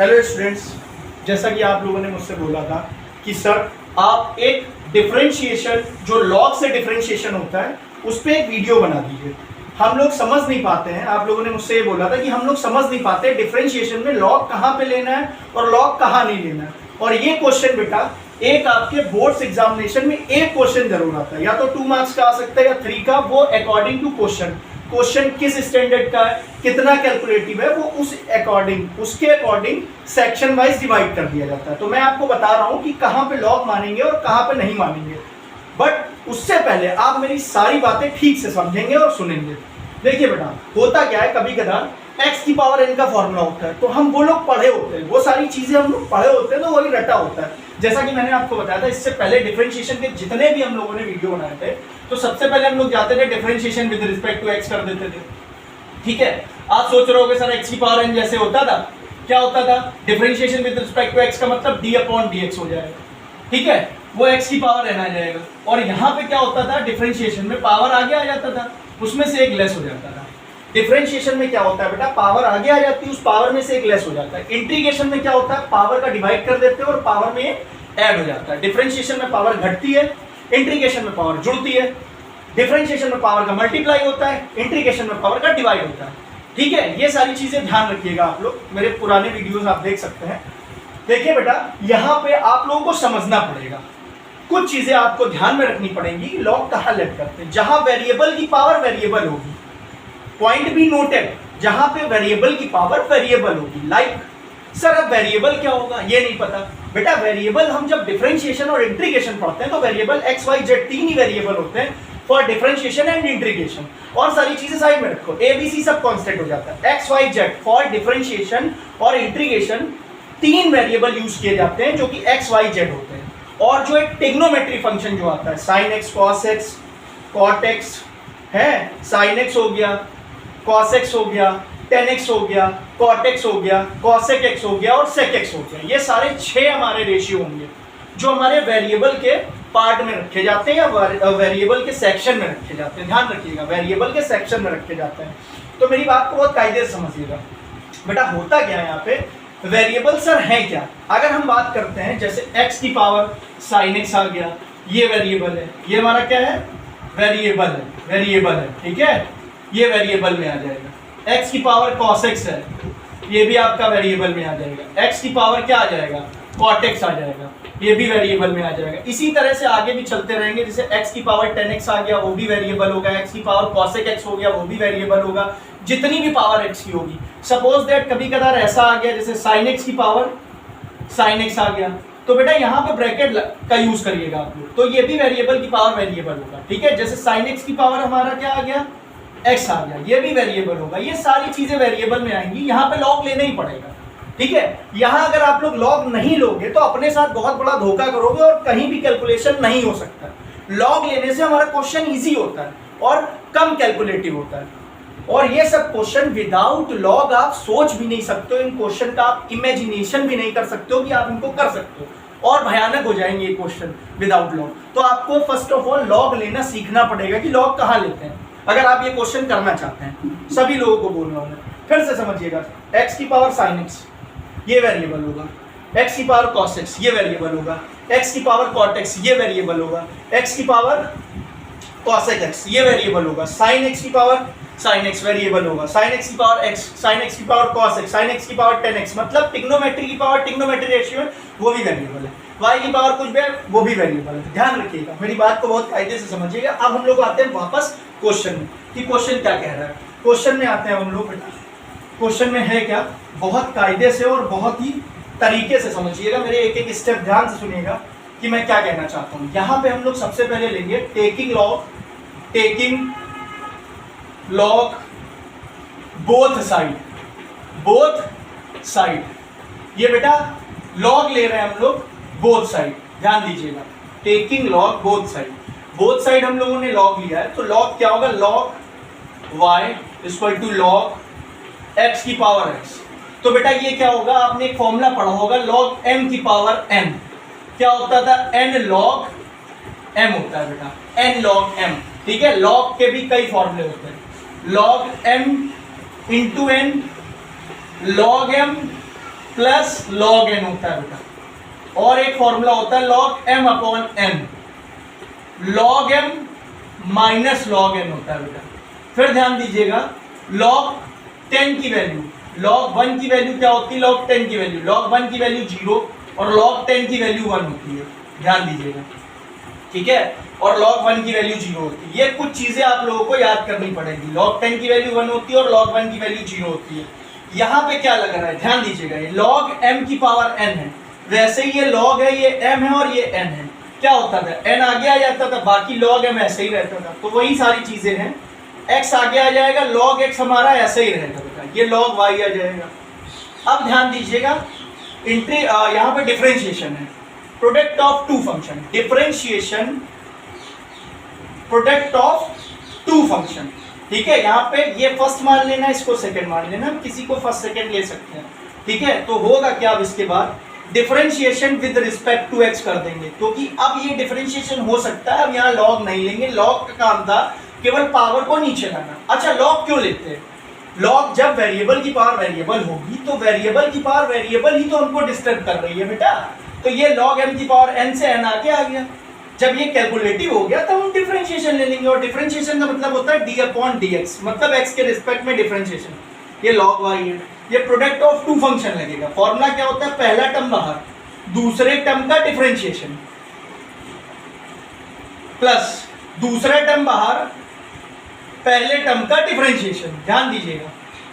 Hello students, जैसा कि आप लोगों ने मुझसे बोला था कि सर आप एक डिफरेंशिएशन जो लॉग से डिफरेंशिएशन होता है उस पर एक वीडियो बना दीजिए। हम लोग समझ नहीं पाते हैं, आप लोगों ने मुझसे ये बोला था कि हम लोग समझ नहीं पाते डिफरेंशिएशन में लॉग कहाँ पे लेना है और लॉग कहाँ नहीं लेना है। और ये क्वेश्चन बेटा एक आपके बोर्ड्स एग्जामिनेशन में एक क्वेश्चन जरूर आता है, या तो 2 मार्क्स का आ सकता है या 3 का, वो अकॉर्डिंग टू क्वेश्चन किस स्टैंडर्ड का है, कितना कैलकुलेटिव है, वो उसके अकॉर्डिंग सेक्शन वाइज डिवाइड कर दिया जाता है। तो मैं आपको बता रहा हूं कि कहां पे लॉग मानेंगे और कहां पे नहीं मानेंगे, बट उससे पहले आप मेरी सारी बातें ठीक से समझेंगे और सुनेंगे। देखिए बेटा, होता क्या है, कभी कभार x की पावर n का फॉर्मूला होता है, तो हम वो लोग पढ़े होते हैं, वो सारी चीजें हम लोग पढ़े होते हैं, तो वही रटा होता है। जैसा कि मैंने आपको बताया था, इससे पहले डिफरेंशिएशन के जितने भी हम लोगों ने वीडियो बनाए थे, तो सबसे पहले हम लोग जाते थे differentiation with respect to x कर देते थे। ठीक है, आप सोच रहे होगे सर x की पावर n जैसे होता था, क्या होता था? Differentiation with respect to x का मतलब d/dx हो जाएगा। ठीक है, वो x की पावर n आ जाएगा। और यहाँ पे क्या होता था, डिफरेंशिएशन में पावर आगे आ जाता था, उसमें से एक लेस हो जाता था। डिफरेंशिएशन में क्या होता है बेटा, पावर आगे आ जाती है, उस पावर में से एक लेस हो जाता है। इंटीग्रेशन में क्या होता है, पावर का डिवाइड कर देते हैं और पावर में ऐड हो जाता है। डिफरेंशिएशन में पावर घटती है, इंटीग्रेशन में पावर जुड़ती है। डिफरेंशिएशन में पावर का मल्टीप्लाई होता है, इंटीग्रेशन में पावर का डिवाइड होता है। ठीक है, ये सारी चीजें ध्यान रखिएगा आप लोग, मेरे पुराने वीडियोस आप देख सकते हैं। देखिए बेटा, यहाँ पे आप लोगों को समझना पड़ेगा, कुछ चीजें आपको ध्यान में रखनी पड़ेंगी। लॉग कहाँ लेट करते हैं, जहां वेरिएबल की पावर वेरिएबल होगी, पॉइंट बी नोटेड, जहां पे वेरिएबल की पावर वेरिएबल होगी। लाइक सर अब वेरिएबल क्या होगा ये नहीं पता बेटा। वेरिएबल हम जब डिफरेंशिएशन और इंटीग्रेशन पढ़ते हैं तो वेरिएबल एक्स वाई जेड 3 ही वेरिएबल होते हैं फॉर डिफरेंशिएशन एंड इंटीग्रेशन। और सारी चीजें साइड में रखो, ए बी सी सब कांस्टेंट हो जाता है। X Y Z for differentiation और इंटीग्रेशन 3 वेरिएबल यूज किए जाते हैं जो कि एक्स वाई जेड होते हैं। और जो एक ट्रिग्नोमेट्री फंक्शन जो आता है, sine X cos X cot X है, साइन एक्स हो गया, cos x हो गया, tan x हो गया, cot x हो गया, cosec x हो गया और sec x हो गया। ये सारे 6 हमारे रेशियो होंगे जो हमारे वेरिएबल के पार्ट में रखे जाते हैं या वेरिएबल के सेक्शन में रखे जाते हैं। ध्यान रखिएगा, वेरिएबल के सेक्शन में रखे जाते हैं। तो मेरी बात को बहुत कायदे से समझिएगा बेटा। होता क्या है यहाँ पे, वेरिएबल सर है क्या? अगर हम बात करते हैं जैसे x की पावर sin x आ गया, ये वेरिएबल है, ये हमारा क्या है, वेरिएबल है। ठीक है, ये वेरिएबल में आ जाएगा। x की पावर cos x है, ये भी आपका वेरिएबल में आ जाएगा। x की पावर क्या आ जाएगा, cot x आ जाएगा, ये भी वेरिएबल में आ जाएगा। इसी तरह से आगे भी चलते रहेंगे, जैसे x की पावर tan x आ गया वो भी वेरिएबल होगा, x की पावर cosec x हो गया वो भी वेरिएबल होगा। जितनी भी पावर x की होगी, सपोज दैट कभी कभार ऐसा आ गया जैसे sin x की पावर sin x आ गया, तो बेटा यहाँ पे ब्रैकेट का यूज करिएगा आप लोग, तो ये भी वेरिएबल की पावर वेरिएबल होगा। ठीक है, जैसे sin x की पावर हमारा क्या आ गया, x आ गया, ये भी वेरिएबल होगा। ये सारी चीजें वेरिएबल में आएंगी, यहाँ पे लॉग लेना ही पड़ेगा। ठीक है, यहाँ अगर आप लोग लॉग नहीं लोगे तो अपने साथ बहुत बड़ा धोखा करोगे और कहीं भी कैलकुलेशन नहीं हो सकता। लॉग लेने से हमारा क्वेश्चन इजी होता है और कम कैलकुलेटिव होता है। और ये सब क्वेश्चन विदाउट लॉग आप सोच भी नहीं सकते हो, इन क्वेश्चन का आप इमेजिनेशन भी नहीं कर सकते हो कि आप इनको कर सकते हो, और भयानक हो जाएंगे ये क्वेश्चन विदाउट लॉग। तो आपको फर्स्ट ऑफ ऑल लॉग लेना सीखना पड़ेगा कि लॉग कहाँ लेते हैं अगर आप ये क्वेश्चन करना चाहते हैं। सभी लोगों को बोल रहा हूं मैं, फिर से समझिएगा। x की पावर sin x ये वेरिएबल होगा, x की पावर cos x ये वेरिएबल होगा, x की पावर cot x ये वेरिएबल होगा, x की पावर cosec x ये वेरिएबल होगा, sin x की पावर sin x वेरिएबल होगा, sin x की पावर x, sin x की power cos x, sin x की पावर tan x, मतलब ट्रिग्नोमेट्री की पावर ट्रिग्नोमेट्री रेशियो है वो भी वेरिएबल है, y की पावर कुछ भी है वो भी वेरिएबल है। ध्यान रखिएगा, मेरी बात को बहुत कायदे से समझिएगा। अब हम लोग आते हैं वापस क्वेश्चन में कि क्वेश्चन क्या कह रहा है। क्वेश्चन में आते हैं हम लोग बेटा, क्वेश्चन में है क्या, बहुत कायदे से और बहुत ही तरीके से समझिएगा, मेरे एक एक स्टेप ध्यान से सुनिएगा कि मैं क्या कहना चाहता हूँ। यहाँ पे हम लोग सबसे पहले लेंगे टेकिंग लॉग बोथ साइड। ये बेटा लॉग ले रहे हैं हम लोग बोथ साइड, ध्यान दीजिएगा। टेकिंग लॉग बोथ साइड हम लोगों ने लॉग लिया है, तो लॉग क्या होगा, log y equal to log x की पावर x। तो बेटा ये क्या होगा, आपने एक फॉर्मूला पढ़ा होगा, लॉग m की पावर n क्या होता था, n log m होता है बेटा, n log m। ठीक है, लॉग के भी कई फॉर्मूले होते हैं, log m into n, log m plus log N होता है बेटा, और एक फॉर्मूला होता है log M upon N, log M minus log N होता है बेटा। फिर ध्यान दीजिएगा लॉग 10 की वैल्यू, लॉग 1 की वैल्यू क्या होती है, लॉग 10 की वैल्यू, लॉग 1 की वैल्यू 0 और लॉग 10 की वैल्यू 1 होती है, ध्यान दीजिएगा, ठीक है, और log 1 की वैल्यू 0 होती है। ये कुछ चीजें आप लोगों को याद करनी पड़ेगी, log 10 की वैल्यू 1 होती है और log 1 की वैल्यू 0 होती है। यहाँ पे क्या लग रहा है, ध्यान दीजिएगा, ये log m की पावर n है, वैसे ही ये log है, ये m है और ये n है। क्या होता था, n आगे आ जाता था, बाकी log m ऐसे ही रहता था। तो वही सारी चीजें हैं, x आगे आ जाएगा, log x हमारा ऐसे ही रहेगा बेटा, ये log y आ जाएगा। अब ध्यान दीजिएगा, यहाँ पे डिफरेंशिएशन है, product of two function, differentiation product of two function, ठीक है। यहाँ पे ये फर्स्ट मान लेना, इसको सेकंड मान लेना, किसी को फर्स्ट सेकंड ले सकते हैं, ठीक है। तो होगा क्या, अब इसके बाद differentiation with respect to X कर देंगे, क्योंकि अब ये डिफरेंशिएशन हो सकता है। अब यहाँ लॉग नहीं लेंगे, लॉग का काम था केवल पावर को नीचे लाना। अच्छा, लॉग क्यों लेते हैं, लॉग जब वेरिएबल की पावर वेरिएबल होगी तो वेरिएबल की पावर वेरिएबल ही तो हमको डिस्टर्ब कर रही है बेटा। तो ये log m की पावर n से n आके आ गया, जब ये कैलकुलेटिव हो गया तब हम डिफरेंशिएशन ले लेंगे, और डिफरेंशिएशन का मतलब होता है d अपॉन dx, मतलब x के रिस्पेक्ट में डिफरेंशिएशन। ये log y है, ये प्रोडक्ट ऑफ टू फंक्शन लगेगा। फॉर्मूला क्या होता है, पहला टर्म बाहर, दूसरे टर्म का डिफरेंशिएशन, प्लस दूसरा टर्म बाहर, पहले टर्म का डिफरेंशिएशन। ध्यान दीजिएगा,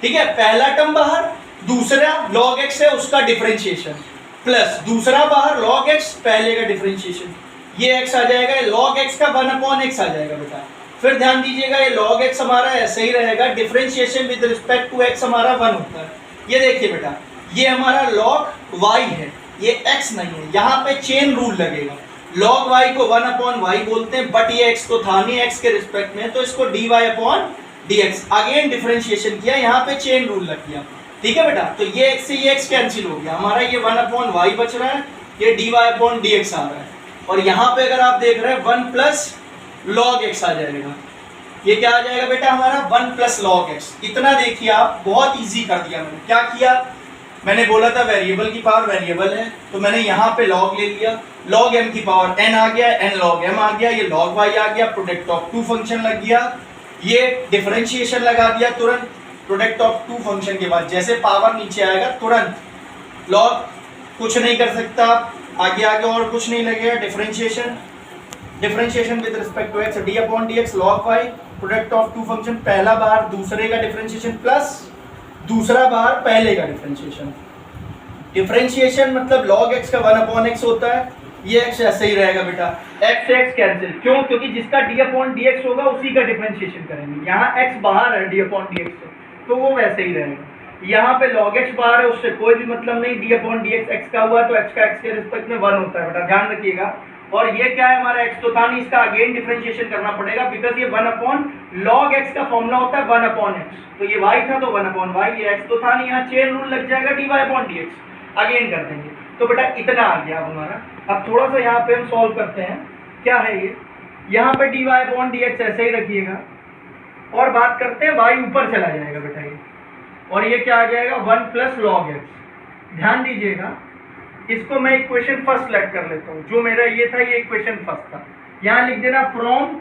ठीक है, पहला टर्म बाहर, दूसरा log x है उसका डिफरेंशिएशन, प्लस दूसरा बाहर log x, पहले का डिफरेंशिएशन, ये x आ जाएगा, log x का 1 अपॉन x आ जाएगा बेटा। फिर ध्यान दीजिएगा, ये log x हमारा ऐसे ही रहेगा, differentiation with respect to x हमारा 1 होता है। ये देखिए बेटा, ये हमारा log y है, ये x नहीं है, यहाँ पे चेन रूल लगेगा। log y को 1 अपॉन y बोलते हैं, बट ये x तो था नहीं x के रिस्पेक्ट में, तो इसको dy upon dx, again differentiation किया, यहाँ पे चेन रूल लग गया, ठीक है बेटा। तो ये x से ये x कैंसिल हो गया, हमारा ये 1 अपॉन y बच रहा है, ये dy अपॉन dx आ रहा है, और यहाँ पे अगर आप देख रहे हैं 1 प्लस log x आ जाएगा। ये क्या आ जाएगा बेटा हमारा, 1 प्लस log x। इतना देखिए आप, बहुत इजी कर दिया मैंने। क्या किया, मैंने बोला था वेरिएबल की पावर वेरिएबल है, तो मैंने यहाँ पे log ले लिया, log m की पावर n आ गया, n log m आ गया, ये log y आ गया, प्रोडक्ट ऑफ टू फंक्शन लग गया, ये डिफरेंशिएशन लगा दिया तुरंत। प्रोडक्ट ऑफ टू फंक्शन के बाद जैसे पावर नीचे आएगा तुरंत log कुछ नहीं कर सकता, आगे आगे और कुछ नहीं लगेगा, differentiation, differentiation with respect to x, d upon dx log y, product of two function, पहला बार दूसरे का डिफरेंशिएशन प्लस दूसरा बार पहले का डिफरेंशिएशन। डिफरेंशिएशन मतलब log x का 1 अपॉन x होता है, ये x ऐसे ही रहेगा बेटा, x से x कैंसिल, क्यों, क्योंकि जिसका d अपॉन dx होगा उसी का डिफरेंशिएशन करेंगे। यहाँ x बाहर है d अपॉन dx से, तो वो वैसे ही रहेगा। यहाँ पे log x बाहर है, उससे कोई भी मतलब नहीं, d अपॉन dx x का हुआ तो x का x के रिस्पेक्ट में 1 होता है बेटा, ध्यान रखिएगा। और ये क्या है, हमारा x तो था नहीं, इसका अगेन डिफरेंशिएशन करना पड़ेगा, बिकॉज ये 1 अपॉन log x का फॉर्मूला होता है 1 अपॉन x, तो ये y था तो 1 अपॉन y, ये x तो था नहीं, यहाँ चेन रूल लग जाएगा, dy अपॉन dx, अगेन कर देंगे। तो बेटा इतना आ गया अब हमारा। अब थोड़ा सा यहाँ पे हम सॉल्व करते हैं, क्या है ये, यहाँ पे dy अपॉन dx ऐसे ही रखिएगा, और बात करते हैं y ऊपर चला जाएगा बेटा ये, और ये क्या आ जाएगा 1 प्लस log x। ध्यान दीजिएगा, इसको मैं इक्वेशन फर्स्ट लेट कर लेता हूँ, जो मेरा ये था ये इक्वेशन फर्स्ट था, यहाँ लिख देना from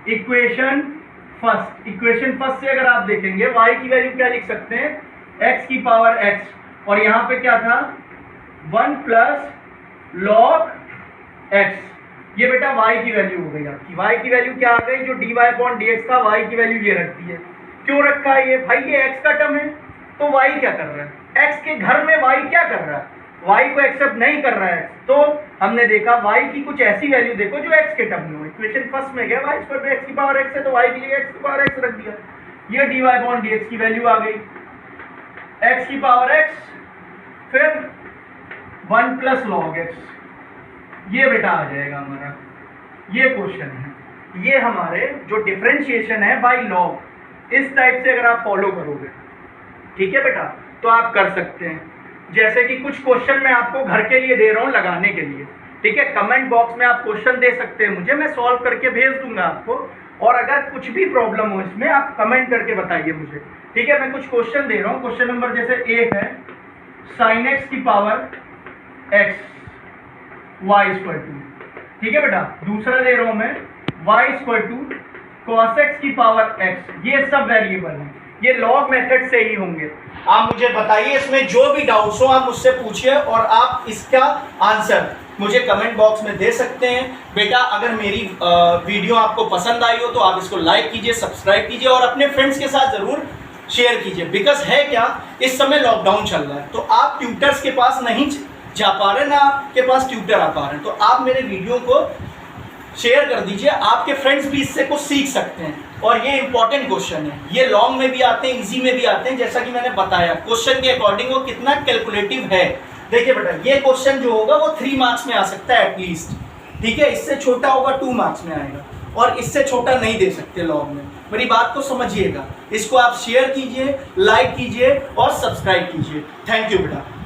equation first. Equation first से अगर आप देखेंगे y की वैल्यू क्या लिख सकते हैं, x की पावर x, और यहाँ पे क्या था 1 प्लस log x, ये बेटा y की वैल्यू हो गई आपकी। y की वैल्यू क्या आ गई, जो dy अपॉन dx था, y की वैल्यू ये रखती है। क्यों रखा है ये, भाई ये x का टर्म है, तो y क्या कर रहा है, x के घर में y क्या कर रहा है, y को एक्सेप्ट नहीं कर रहा है, तो हमने देखा y की कुछ ऐसी वैल्यू देखो जो x के टर्म में हो। इक्वेशन फर्स्ट में गया y स्क्वायर पे x की पावर x है, तो y की जगह x की पावर x रख दिया, ये dy अपॉन dx की वैल्यू आ गई, x की पावर x, फिर 1 प्लस log x, ये बेटा आ जाएगा हमारा। ये क्वेश्चन है, ये हमारे जो डिफरेंशिएशन है बाय लॉग, इस टाइप से अगर आप फॉलो करोगे, ठीक है बेटा, तो आप कर सकते हैं। जैसे कि कुछ क्वेश्चन मैं आपको घर के लिए दे रहा हूँ लगाने के लिए, ठीक है, कमेंट बॉक्स में आप क्वेश्चन दे सकते हैं मुझे, मैं सॉल्व करके भेज दूंगा आपको, और अगर कुछ भी प्रॉब्लम हो इसमें आप कमेंट करके बताइए मुझे, ठीक है। मैं कुछ क्वेश्चन दे रहा हूँ, क्वेश्चन नंबर जैसे 1 है, sin x की power x y equal to, ठीक है बेटा, दूसरा दे रहा हूं मैं y equal to cos x की पावर x। ये सब वेरिएबल हैं, ये लॉग मेथड से ही होंगे। आप मुझे बताइए, इसमें जो भी डाउट्स हो आप मुझसे पूछिए और आप इसका आंसर मुझे कमेंट बॉक्स में दे सकते हैं। बेटा अगर मेरी वीडियो आपको पसंद आई हो तो आप इसको लाइक कीजिए, सब्सक्राइब कीजिए और अपने फ्रेंड्स के साथ ज़रूर शेयर कीजिए। बिकॉज है क्या, इस समय लॉकडाउन चल रहा है तो आप ट्यूटर्स के पास नहीं जा पा रहे, ना आपके पास ट्यूटर आ पा रहे हैं, तो आप मेरे वीडियो को शेयर कर दीजिए, आपके फ्रेंड्स भी इससे कुछ सीख सकते हैं। और ये इंपॉर्टेंट क्वेश्चन है, ये लॉन्ग में भी आते हैं, इजी में भी आते हैं, जैसा कि मैंने बताया क्वेश्चन के अकॉर्डिंग वो कितना कैलकुलेटिव है। देखिए बेटा ये क्वेश्चन जो होगा वो 3 मार्क्स में आ सकता है एटलीस्ट, ठीक है, इससे छोटा होगा 2 मार्क्स में आएगा और इससे छोटा नहीं दे सकते लॉन्ग में। मेरी बात को समझिएगा, इसको आप शेयर कीजिए, लाइक कीजिए और सब्सक्राइब कीजिए। थैंक यू बेटा।